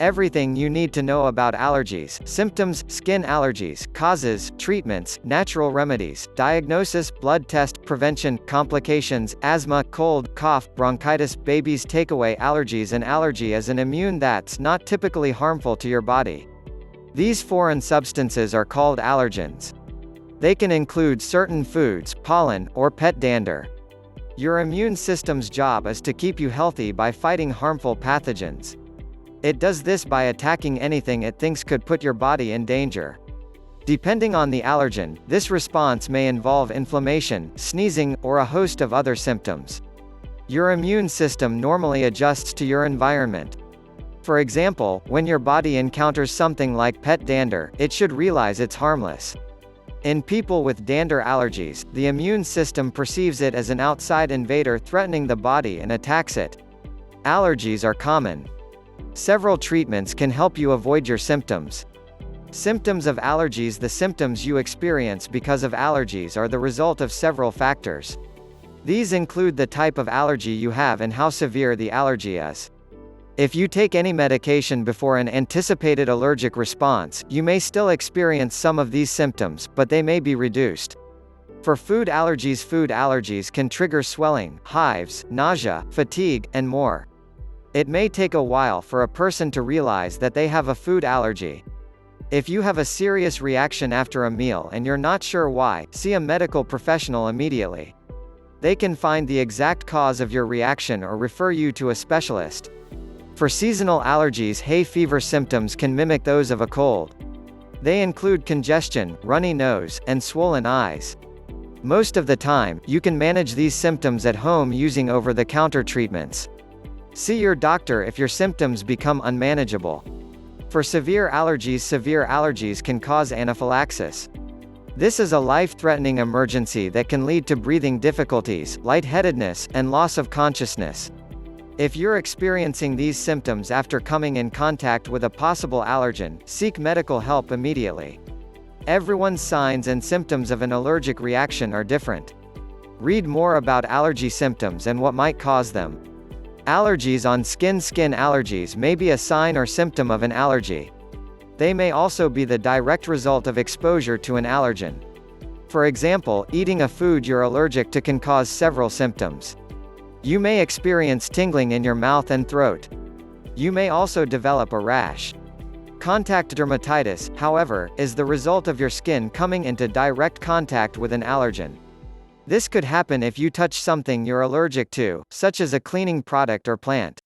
Everything you need to know about allergies: symptoms, skin allergies, causes, treatments, natural remedies, diagnosis, blood test, prevention, complications, asthma, cold, cough, bronchitis. Babies takeaway allergies. An allergy is an immune that's not typically harmful to your body. These foreign substances are called allergens. They can include certain foods, pollen, or pet dander. Your immune system's job is to keep you healthy by fighting harmful pathogens. It does this by attacking anything it thinks could put your body in danger. Depending on the allergen, this response may involve inflammation, sneezing, or a host of other symptoms. Your immune system normally adjusts to your environment. For example, when your body encounters something like pet dander, it should realize it's harmless. In people with dander allergies, the immune system perceives it as an outside invader threatening the body and attacks it. Allergies are common. Several treatments can help you avoid your symptoms. Symptoms of allergies: the symptoms you experience because of allergies are the result of several factors. These include the type of allergy you have and how severe the allergy is. If you take any medication before an anticipated allergic response, you may still experience some of these symptoms, but they may be reduced. For food allergies can trigger swelling, hives, nausea, fatigue, and more. It may take a while for a person to realize that they have a food allergy. If you have a serious reaction after a meal and you're not sure why, see a medical professional immediately. They can find the exact cause of your reaction or refer you to a specialist. For seasonal allergies, hay fever symptoms can mimic those of a cold. They include congestion, runny nose, and swollen eyes. Most of the time, you can manage these symptoms at home using over-the-counter treatments. See your doctor if your symptoms become unmanageable. For severe allergies can cause anaphylaxis. This is a life-threatening emergency that can lead to breathing difficulties, lightheadedness, and loss of consciousness. If you're experiencing these symptoms after coming in contact with a possible allergen, seek medical help immediately. Everyone's signs and symptoms of an allergic reaction are different. Read more about allergy symptoms and what might cause them. Allergies on skin. Skin allergies may be a sign or symptom of an allergy. They may also be the direct result of exposure to an allergen. For example, eating a food you're allergic to can cause several symptoms. You may experience tingling in your mouth and throat. You may also develop a rash. Contact dermatitis, however, is the result of your skin coming into direct contact with an allergen. This could happen if you touch something you're allergic to, such as a cleaning product or plant.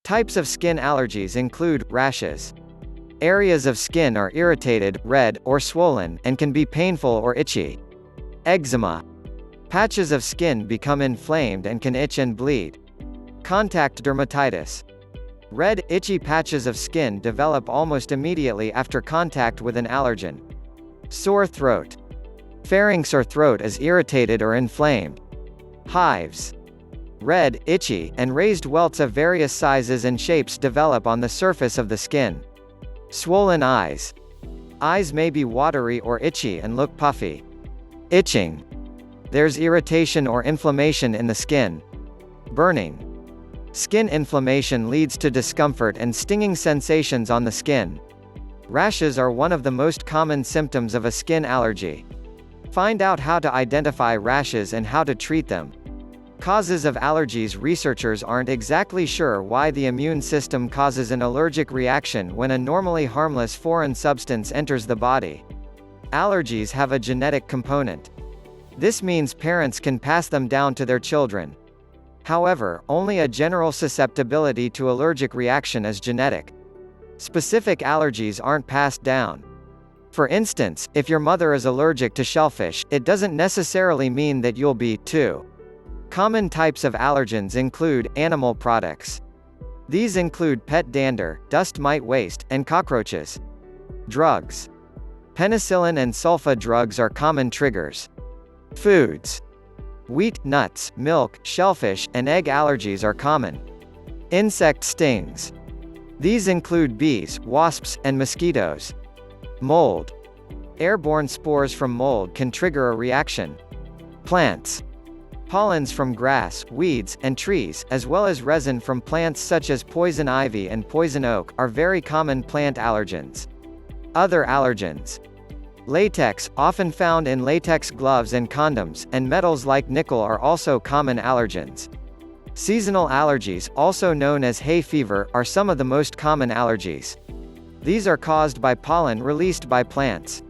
Types of skin allergies include rashes. Areas of skin are irritated, red, or swollen, and can be painful or itchy. Eczema. Patches of skin become inflamed and can itch and bleed. Contact dermatitis. Red, itchy patches of skin develop almost immediately after contact with an allergen. Sore throat. Pharynx or throat is irritated or inflamed. Hives. Red, itchy, and raised welts of various sizes and shapes develop on the surface of the skin. Swollen eyes. Eyes may be watery or itchy and look puffy. Itching. There's irritation or inflammation in the skin. Burning. Skin inflammation leads to discomfort and stinging sensations on the skin. Rashes are one of the most common symptoms of a skin allergy. Find out how to identify rashes and how to treat them. Causes of allergies. Researchers aren't exactly sure why the immune system causes an allergic reaction when a normally harmless foreign substance enters the body. Allergies have a genetic component. This means parents can pass them down to their children. However, only a general susceptibility to allergic reaction is genetic. Specific allergies aren't passed down. For instance, if your mother is allergic to shellfish, it doesn't necessarily mean that you'll be, too. Common types of allergens include animal products. These include pet dander, dust mite waste, and cockroaches. Drugs. Penicillin and sulfa drugs are common triggers. Foods. Wheat, nuts, milk, shellfish, and egg allergies are common. Insect stings. These include bees, wasps, and mosquitoes. Mold. Airborne spores from mold can trigger a reaction. Plants. Pollens from grass, weeds, and trees, as well as resin from plants such as poison ivy and poison oak, are very common plant allergens. Other allergens. Latex, often found in latex gloves and condoms, and metals like nickel are also common allergens. Seasonal allergies, also known as hay fever, are some of the most common allergies. These are caused by pollen released by plants.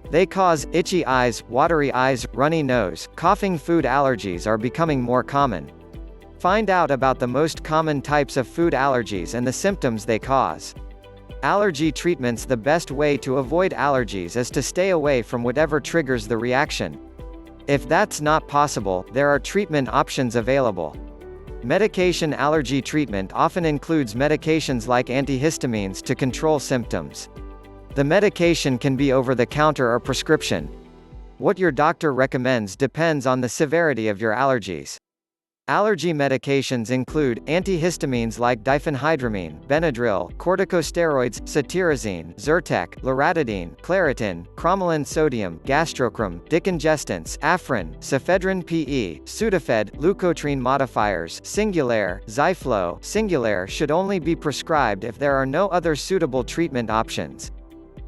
They cause itchy eyes, watery eyes, runny nose, coughing. Food allergies are becoming more common. Find out about the most common types of food allergies and the symptoms they cause. Allergy treatments. The best way to avoid allergies is to stay away from whatever triggers the reaction. If that's not possible, there are treatment options available. Medication. Allergy treatment often includes medications like antihistamines to control symptoms. The medication can be over-the-counter or prescription. What your doctor recommends depends on the severity of your allergies. Allergy medications include antihistamines like diphenhydramine, Benadryl, corticosteroids, cetirizine, Zyrtec, loratadine, Claritin, cromolyn sodium, gastrochrome, decongestants, Afrin, Cephedrine PE, Sudafed, leukotriene modifiers, Singulair, Zyflo. Singulair should only be prescribed if there are no other suitable treatment options.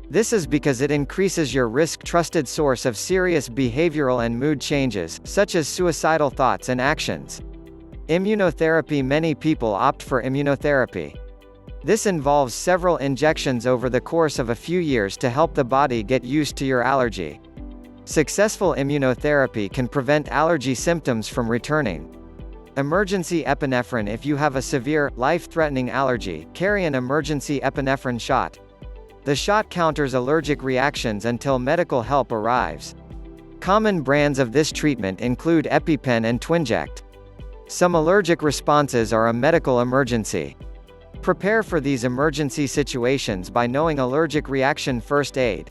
This is because it increases your risk. Trusted source of serious behavioral and mood changes, such as suicidal thoughts and actions. Immunotherapy. Many people opt for immunotherapy. This involves several injections over the course of a few years to help the body get used to your allergy. Successful immunotherapy can prevent allergy symptoms from returning. Emergency epinephrine. If you have a severe, life-threatening allergy, carry an emergency epinephrine shot. The shot counters allergic reactions until medical help arrives. Common brands of this treatment include EpiPen and Twinject. Some allergic responses are a medical emergency. Prepare for these emergency situations by knowing allergic reaction first aid.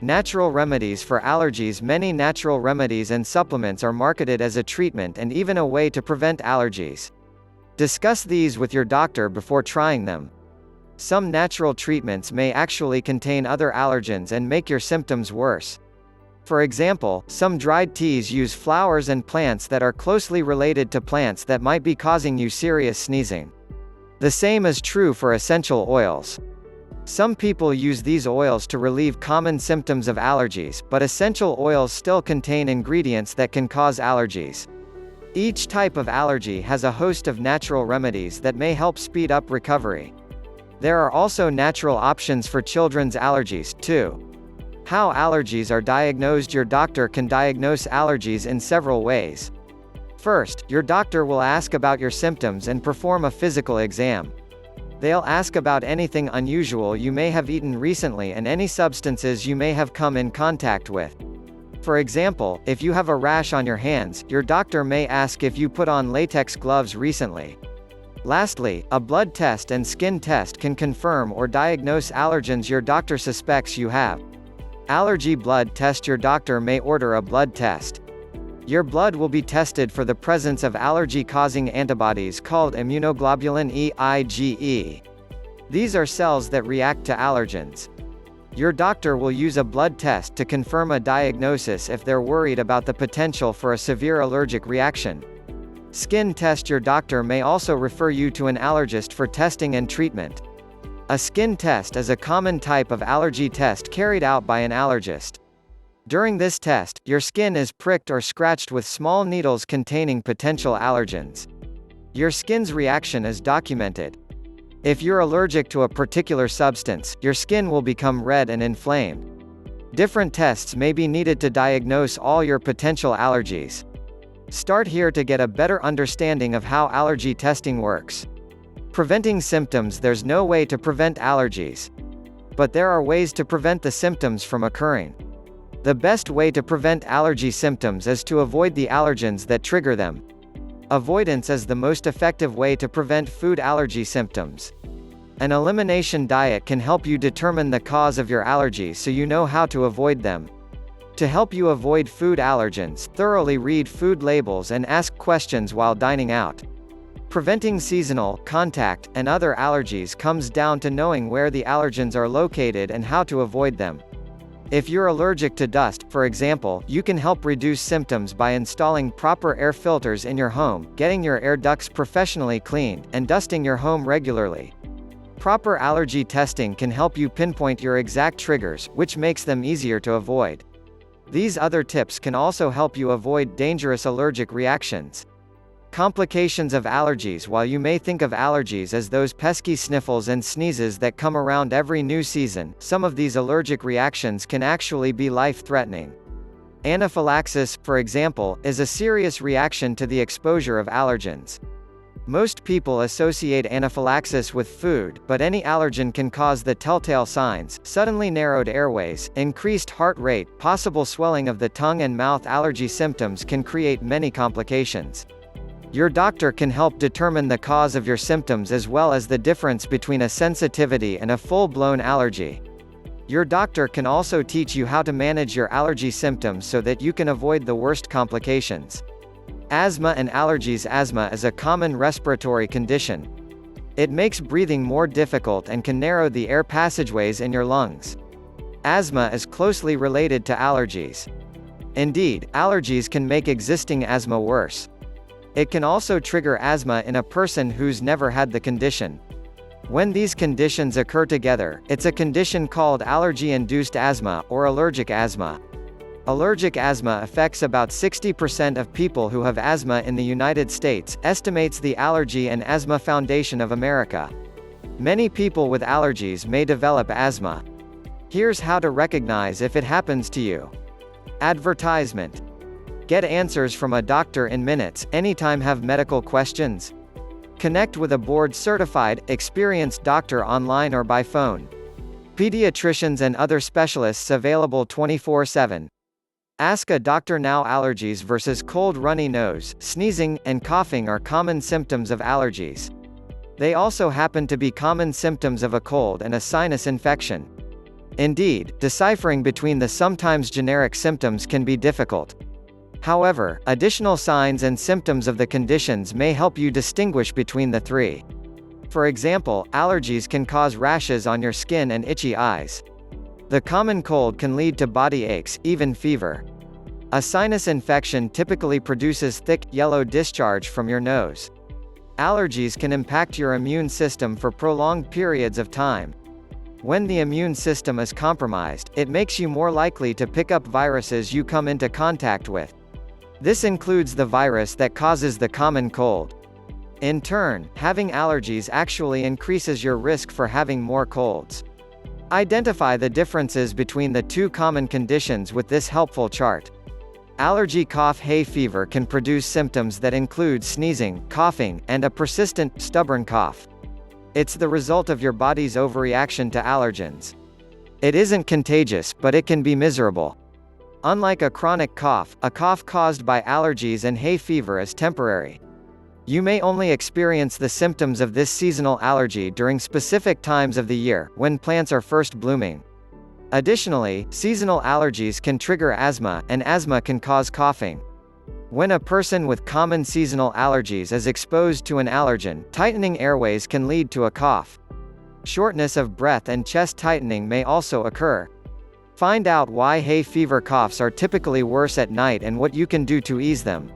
Natural remedies for allergies. Many natural remedies and supplements are marketed as a treatment and even a way to prevent allergies. Discuss these with your doctor before trying them. Some natural treatments may actually contain other allergens and make your symptoms worse. For example, some dried teas use flowers and plants that are closely related to plants that might be causing you serious sneezing. The same is true for essential oils. Some people use these oils to relieve common symptoms of allergies, but essential oils still contain ingredients that can cause allergies. Each type of allergy has a host of natural remedies that may help speed up recovery. There are also natural options for children's allergies, too. How allergies are diagnosed. Your doctor can diagnose allergies in several ways. First, your doctor will ask about your symptoms and perform a physical exam. They'll ask about anything unusual you may have eaten recently and any substances you may have come in contact with. For example, if you have a rash on your hands, your doctor may ask if you put on latex gloves recently. Lastly, a blood test and skin test can confirm or diagnose allergens your doctor suspects you have. Allergy blood test. Your doctor may order a blood test. Your blood will be tested for the presence of allergy-causing antibodies called immunoglobulin E IgE. These are cells that react to allergens. Your doctor will use a blood test to confirm a diagnosis if they're worried about the potential for a severe allergic reaction. Skin test. Your doctor may also refer you to an allergist for testing and treatment. A skin test is a common type of allergy test carried out by an allergist. During this test, your skin is pricked or scratched with small needles containing potential allergens. Your skin's reaction is documented. If you're allergic to a particular substance, your skin will become red and inflamed. Different tests may be needed to diagnose all your potential allergies. Start here to get a better understanding of how allergy testing works. Preventing symptoms. There's no way to prevent allergies. But there are ways to prevent the symptoms from occurring. The best way to prevent allergy symptoms is to avoid the allergens that trigger them. Avoidance is the most effective way to prevent food allergy symptoms. An elimination diet can help you determine the cause of your allergies so you know how to avoid them. To help you avoid food allergens, thoroughly read food labels and ask questions while dining out. Preventing seasonal, contact, and other allergies comes down to knowing where the allergens are located and how to avoid them. If you're allergic to dust, for example, you can help reduce symptoms by installing proper air filters in your home, getting your air ducts professionally cleaned, and dusting your home regularly. Proper allergy testing can help you pinpoint your exact triggers, which makes them easier to avoid. These other tips can also help you avoid dangerous allergic reactions. Complications of allergies. While you may think of allergies as those pesky sniffles and sneezes that come around every new season, some of these allergic reactions can actually be life-threatening. Anaphylaxis, for example, is a serious reaction to the exposure of allergens. Most people associate anaphylaxis with food, but any allergen can cause the telltale signs: suddenly narrowed airways, increased heart rate, possible swelling of the tongue and mouth. Allergy symptoms can create many complications. Your doctor can help determine the cause of your symptoms as well as the difference between a sensitivity and a full-blown allergy. Your doctor can also teach you how to manage your allergy symptoms so that you can avoid the worst complications. Asthma and allergies. Asthma is a common respiratory condition. It makes breathing more difficult and can narrow the air passageways in your lungs. Asthma is closely related to allergies. Indeed, allergies can make existing asthma worse. It can also trigger asthma in a person who's never had the condition. When these conditions occur together, it's a condition called allergy-induced asthma, or allergic asthma. Allergic asthma affects about 60% of people who have asthma in the United States, estimates the Allergy and Asthma Foundation of America. Many people with allergies may develop asthma. Here's how to recognize if it happens to you. Advertisement. Get answers from a doctor in minutes, anytime. Have medical questions? Connect with a board-certified, experienced doctor online or by phone. Pediatricians and other specialists available 24/7. Ask a doctor now. Allergies versus cold. Runny nose, sneezing, and coughing are common symptoms of allergies. They also happen to be common symptoms of a cold and a sinus infection. Indeed, deciphering between the sometimes generic symptoms can be difficult. However, additional signs and symptoms of the conditions may help you distinguish between the three. For example, allergies can cause rashes on your skin and itchy eyes. The common cold can lead to body aches, even fever. A sinus infection typically produces thick, yellow discharge from your nose. Allergies can impact your immune system for prolonged periods of time. When the immune system is compromised, it makes you more likely to pick up viruses you come into contact with. This includes the virus that causes the common cold. In turn, having allergies actually increases your risk for having more colds. Identify the differences between the two common conditions with this helpful chart. Allergy cough. Hay fever can produce symptoms that include sneezing, coughing, and a persistent, stubborn cough. It's the result of your body's overreaction to allergens. It isn't contagious, but it can be miserable. Unlike a chronic cough, a cough caused by allergies and hay fever is temporary. You may only experience the symptoms of this seasonal allergy during specific times of the year, when plants are first blooming. Additionally, seasonal allergies can trigger asthma, and asthma can cause coughing. When a person with common seasonal allergies is exposed to an allergen, tightening airways can lead to a cough. Shortness of breath and chest tightening may also occur. Find out why hay fever coughs are typically worse at night and what you can do to ease them.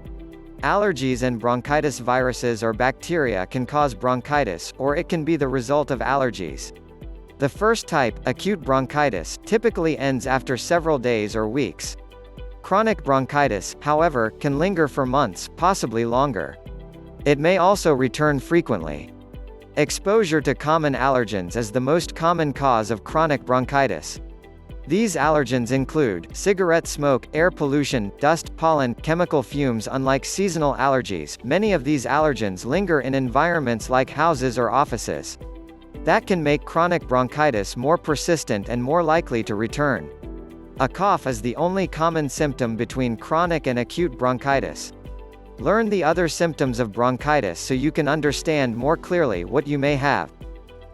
Allergies and bronchitis. Viruses or bacteria can cause bronchitis, or it can be the result of allergies. The first type, acute bronchitis, typically ends after several days or weeks. Chronic bronchitis, however, can linger for months, possibly longer. It may also return frequently. Exposure to common allergens is the most common cause of chronic bronchitis. These allergens include cigarette smoke, air pollution, dust, pollen, chemical fumes. Unlike seasonal allergies, many of these allergens linger in environments like houses or offices. That can make chronic bronchitis more persistent and more likely to return. A cough is the only common symptom between chronic and acute bronchitis. Learn the other symptoms of bronchitis so you can understand more clearly what you may have.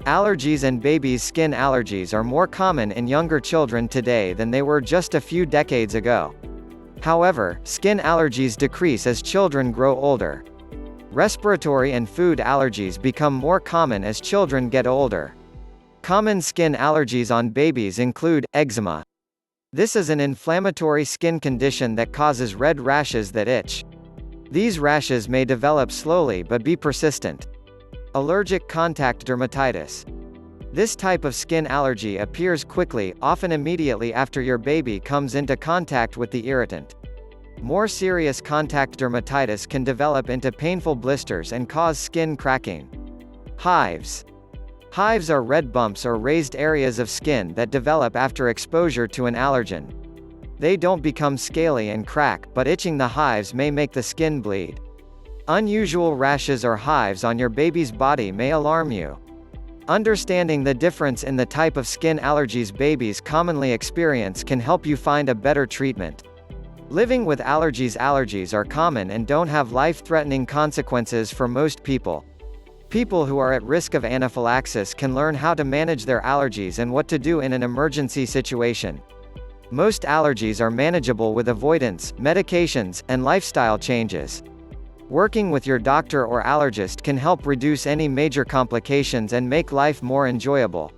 Allergies and babies. Skin allergies are more common in younger children today than they were just a few decades ago. However, skin allergies decrease as children grow older. Respiratory and food allergies become more common as children get older. Common skin allergies on babies include eczema, This is an inflammatory skin condition that causes red rashes that itch. These rashes may develop slowly but be persistent. Allergic contact dermatitis. This type of skin allergy appears quickly, often immediately after your baby comes into contact with the irritant. More serious contact dermatitis can develop into painful blisters and cause skin cracking. Hives. Hives are red bumps or raised areas of skin that develop after exposure to an allergen. They don't become scaly and crack, but itching the hives may make the skin bleed. Unusual rashes or hives on your baby's body may alarm you. Understanding the difference in the type of skin allergies babies commonly experience can help you find a better treatment. Living with allergies. Allergies are common and don't have life-threatening consequences for most people. People who are at risk of anaphylaxis can learn how to manage their allergies and what to do in an emergency situation. Most allergies are manageable with avoidance, medications, and lifestyle changes. Working with your doctor or allergist can help reduce any major complications and make life more enjoyable.